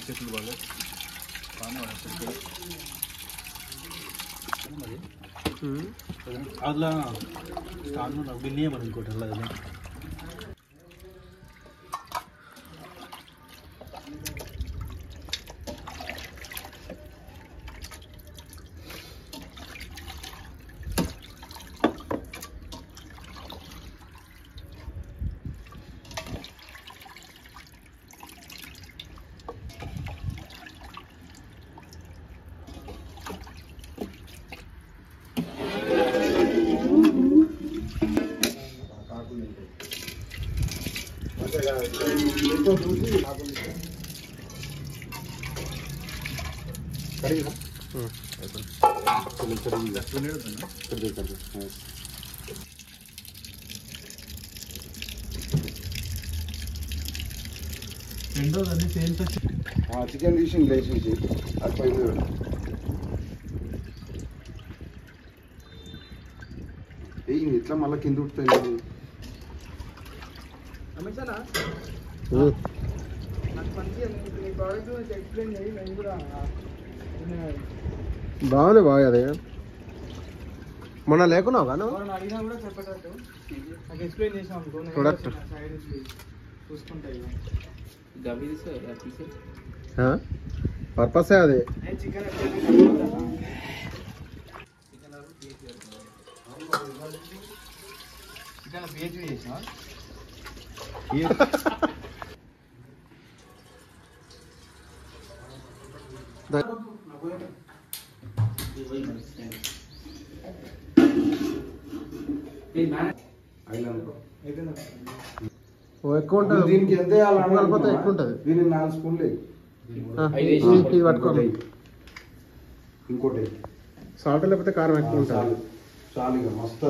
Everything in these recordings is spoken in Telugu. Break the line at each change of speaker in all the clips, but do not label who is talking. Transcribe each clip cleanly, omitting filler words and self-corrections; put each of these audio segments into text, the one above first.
చెట్లు బాగా అట్లా స్టార్ట్ బిల్లి మరి ఇంకోటి అలా
చికెన్ తీసి లేచేసి అది పైన ఇట్లా మళ్ళీ కింద ఉడుతాయి
బాగుంది బాగా అదే మొన్న లేకున్నావు కానీ ప్రొడక్ట్ పర్పసే అది ఎక్కువ ఉంటుంది
దీనికి ఎంత
కలిపితే ఎక్కువ ఉంటుంది
దీనికి 4 స్పూన్లు
ఇది పట్టుకోండి
ఇంకోటి
సాల్ట్ లేకపోతే కారం ఎక్కువ ఉంటుంది
చాలు ఇక మస్తు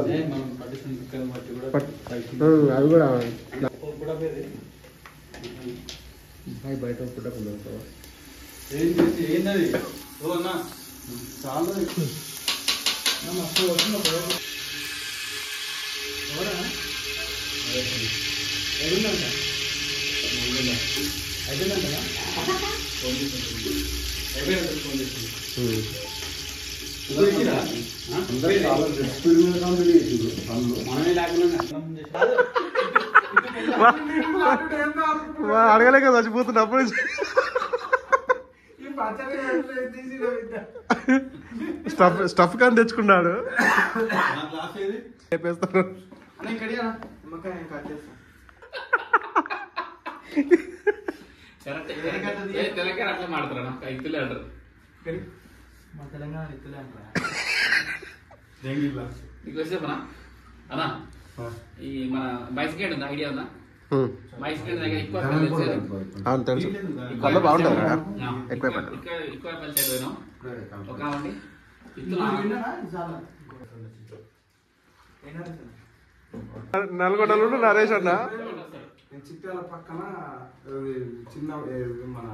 అవి కూడా
బయట
ఏంటది
చాలా మస్తు వస్తుంది
అడగలేక చచ్చిపోతున్నప్పుడు స్టఫ్ కానీ తెచ్చుకున్నాడు చెప్పేస్తారు
తెలంగాణ అట్లా మాడతారా ఇత్తులే అంటారు
మా తెలంగాణ ఇత్తులే అంటారా
నీకు వచ్చేపనా అన్నా ఈ మన బైసికెట్ ఉందా ఐడియా ఉందా బైసికెట్ దగ్గర ఎక్కువ
తెలుసు కళ్ళు బాగుంటుంది ఎక్కువ
ఎక్కువ పని పోయినాం ఒక కావండి
నల్గొండలో నరేష్ అన్న
చిట్యాల పక్కన చిన్న మన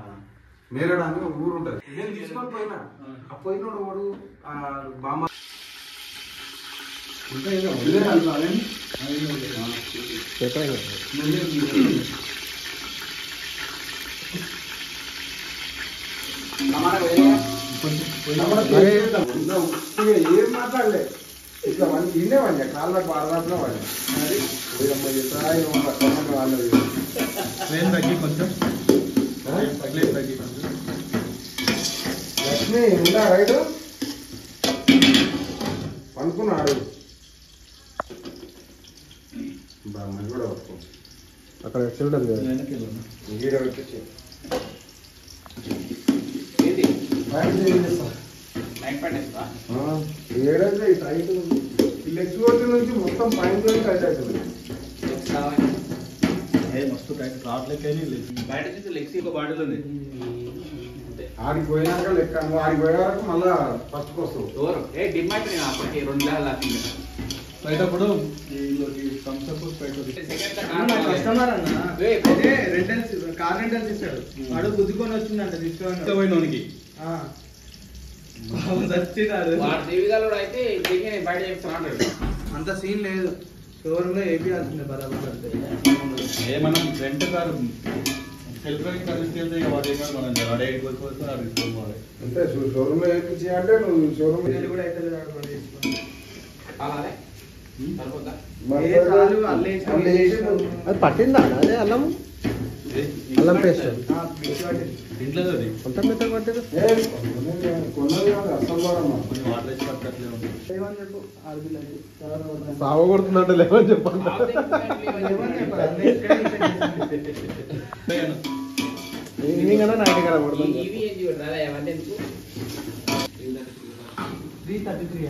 నేరడ అని ఊరు ఉంటది నేను తీసుకొని పోయినా ఆ పోయినోడు వాడు బామ్మ ఏం మాట్లాడలే ఇట్లా తినేవాడి కాళ్ళకు బాధపడిన వాడి వాళ్ళది
ట్రైన్ తగ్గి కొంచెం తగ్గి
లక్ష్మి ఉందా రైట్ పనుకున్నాడు మంచి కూడా వస్తాం
అక్కడ ఎక్సలెంట్
గీడ పెట్టేసి ఏడైతే టైట్ లెగ్స్ కొట్టి నుంచి మొత్తం పాయింట్ టైట్ అవుతుంది
మస్తు టైట్ రావట్లేకని బయట నుంచి లెగ్స్ ఇంకో బాడీలో ఉంది
ఆడికి పోయినాక లెక్క ఆడికి పోయాక మళ్ళా ఫస్ట్కి వస్తావు
డిమాండ్ నేను అప్పటికి 2 నెలలు
బయటప్పుడు కస్టమర్ అన్న అయితే రెంటల్స్ కార్ రెంటల్స్ ఇస్తాడు వాడు గుద్దుకొని వచ్చిందంట తీసుకోవాలి
అయితే బయట చెప్తాను
అంత సీన్ లేదు షోరూమ్ లో ఏపీయాల్సిందే బరాబర్ అంటే
మనం రెంట్ కారు
అంటే షోరూమ్ లో వేయించి అంటే నువ్వు షోరూమ్
కూడా అయితే
అలానే సరిపోద్దా?
అది పట్టిందా అదే అల్లం అల్లం పేస్ట్
ఇంట్లో
అంత మెత్తగా పట్టింది.
కొన్నది కాదు అసలు వాడమ్మా.
వాటర్ వేసి పట్టట్లేదు.
చెప్పు
సావ కొడుతుందంటే లేవని చెప్పండి. ఈవినింగ్ అన్నా నైట్ కదా కొడుతుంది.
ఇవి ఏంటి చూడరా అవన్నీ ఎందుకు?
333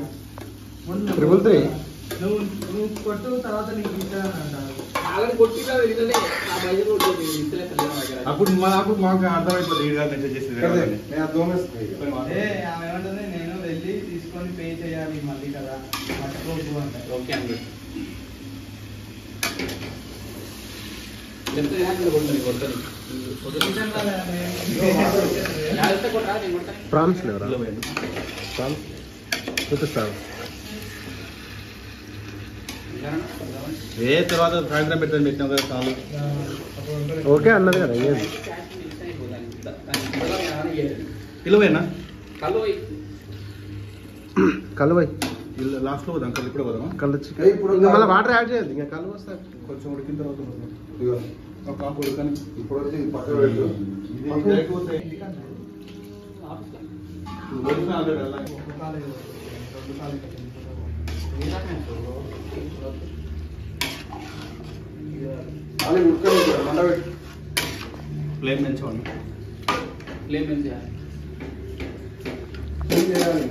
333
నువ్వు కొట్టు తర్వాత నీకు ఇస్తానంటారు.
వాళ్ళని కొట్టినా వెళ్ళలే ఆ బయట కొడుతుంది ఇస్తలే
అప్పుడు మాకు అర్థమైపోతుంది ఈడుగా మెసేజ్ చేసింది
నేను అది దోమేస్తాను ఇక.
ఆమె ఏమంటుంది నేను వెళ్ళి తీసుకొని పే చేయాలి మళ్ళీ కదా మర్చిపోకు అంటే.
ఓకే అండి ఎంత కొడుతుంది కొడుతుంది కొట్టరా నేను కొడతాను.
ప్రాన్స్ లేవరా? ప్రాన్స్ చూపిస్తాను.
ఏ తర్వాత సాయంత్రం పెట్టండి పెట్టినాం కదా చాలు.
ఓకే అన్నది కదా ఏది
కిలోవేనా
కలువై
లాస్ట్ లో పోదాం కలిపి పోదామా?
కళ్ళు
ఏయ్, ఇప్పుడు
ఇంకా మళ్ళీ వాటర్ యాడ్ చేయద్దు. ఇంకా కలువ వస్తాయి.
కొంచెం ఉడికిన తర్వాత పోదాం.
ఇదిగో,
ఒక కాపు ఉడకని
ఇప్పుడు వచ్చి ఇది పక్కన పెట్టు.
ఇది డైరెక్ట్ పోతాయి. ఉడికిన ఆల్రెడీ అలా.
ఒక కాలు రెండు కాలు
అది ఉడకని మండ పెట్టు.
ఫ్లేమ్ పెంచుకోండి.
ఫ్లేమ్ మంచిగా
ఏం చేయాలి?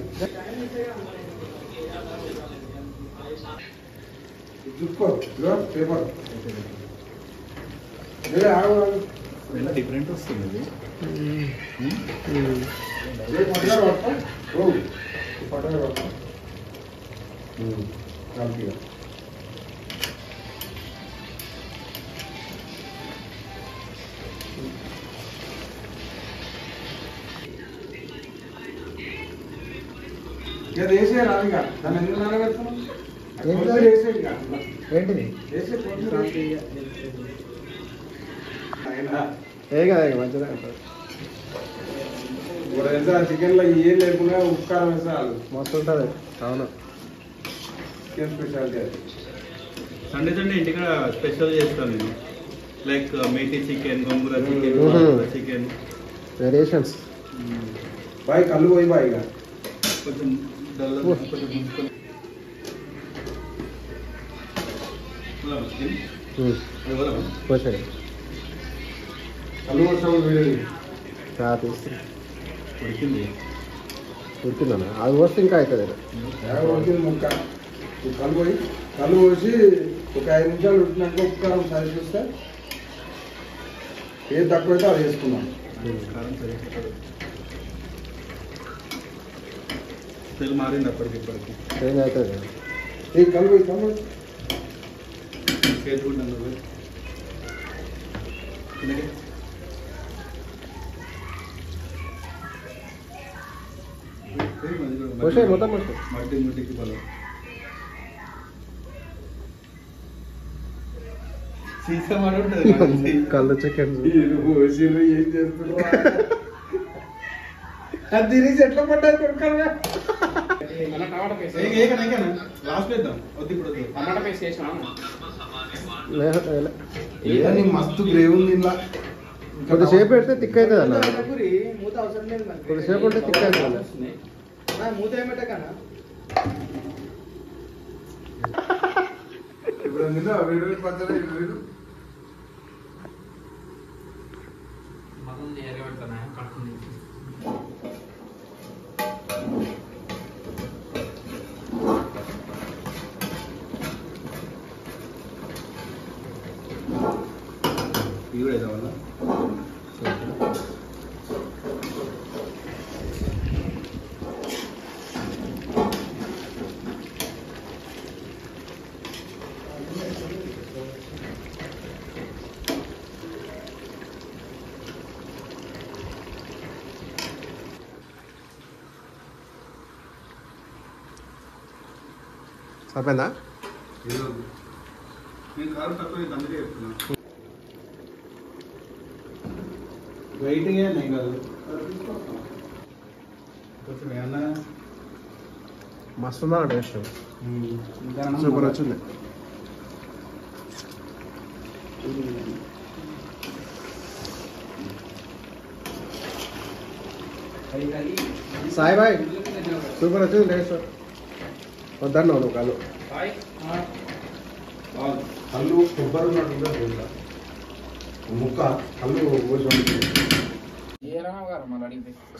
చూసుకో ఇదిగో పేపర్. ఆగు ఆగు.
డిఫరెంట్ వస్తుంది ఇది.
పట్టగా పడతా ఓ పట్టగా పడతా కలిపిగా. ఇక వేసే రాదుగా దాన్ని ఎందుకు నానబెడతాను? వేసేది కాదు
ఏంటిది
వేసే
ఏ కదా మంచిగా ఉంటుంది.
ఇప్పుడు తెలుసా చికెన్ లో ఏం లేకుండా ఉప్కారం వేసాలు
మస్తు ఉంటుంది. అవును
చికెన్ స్పెషాలిటీ అది.
సండే ఇంటికి స్పెషల్ చేస్తాను నేను. Like methi chicken, gongura chicken, chicken
variations.
బాయ్ కళ్ళు పోయి బాయ్ ఇక
కొంచెం డల్ కొంచెం ముంచుకొని
పోసాడు
కళ్ళు వర్షం వీడి
తీసి
ఉడికింది.
ఉడికిందన్న అది వస్తే ఇంకా అవుతుంది.
ఉడికింది ముక్క. ఈ కళ్ళు పోయి కళ్ళు పోసి ఒక 5 నిమిషాలు ఉడికినాక ఉప్కారం సరి చూస్తే ఏది తక్కువైతే అది వేసుకున్నాం.
కారం సరిగ్గా స్మెల్ మారింది అప్పటికి ఇప్పటికి.
ఏం అవుతుంది.
ఈ కళ్ళు పోయి కళ్ళు
చేసుకుంటాను
పోసే మొత్తం పోసే.
మట్టికి పొలం సీసా మాట ఉంటుంది.
కళ్ళు చికెన్
పోసి ఏం చేస్తున్నా అది తిరిగి ఎట్లా పడ్డా కొడుకరా.
టమాటా పేస్ట్
లాస్ట్ వేద్దాం. వద్దు ఇప్పుడు వద్దు.
టమాటా పేస్ట్ చేసినా
ఏదని మస్తు గ్రేవ్ ఉంది ఇలా.
కొద్దిసేపు పెడితే తిక్ అవుతుంది అన్న.
మూత అవసరం లేదు మరి.
కొద్దిసేపు ఉంటే తిక్ అవుతుంది అన్న.
మూత ఏమిటకన్నా
ఇప్పుడు అందులో వేడి పచ్చడి వేడు
మనం ఎరగబెడతానా కడుతుంది.
ఇది కూడా వేద్దాం వల్ల
సరిపోయిందా?
నేను కారం తక్కువ అందుకే చెప్తున్నా.
వెయిటింగ్ ఏం కాదు
కొంచెం ఏమన్నా
మస్తు ఉందా టేస్ట్ సూపర్ వచ్చింది సాయి బాయ్ సూపర్ వచ్చింది టేస్ట్ వద్దన్నావు నువ్వు కాదు
కళ్ళు కొబ్బరి ఉన్నట్టుందా తెలుసా ముక్క కళ్ళు పోసి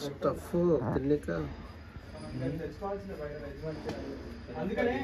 స్టఫ్ తిన్నాక
తెచ్చుకోవాల్సిన బయట అందుకనే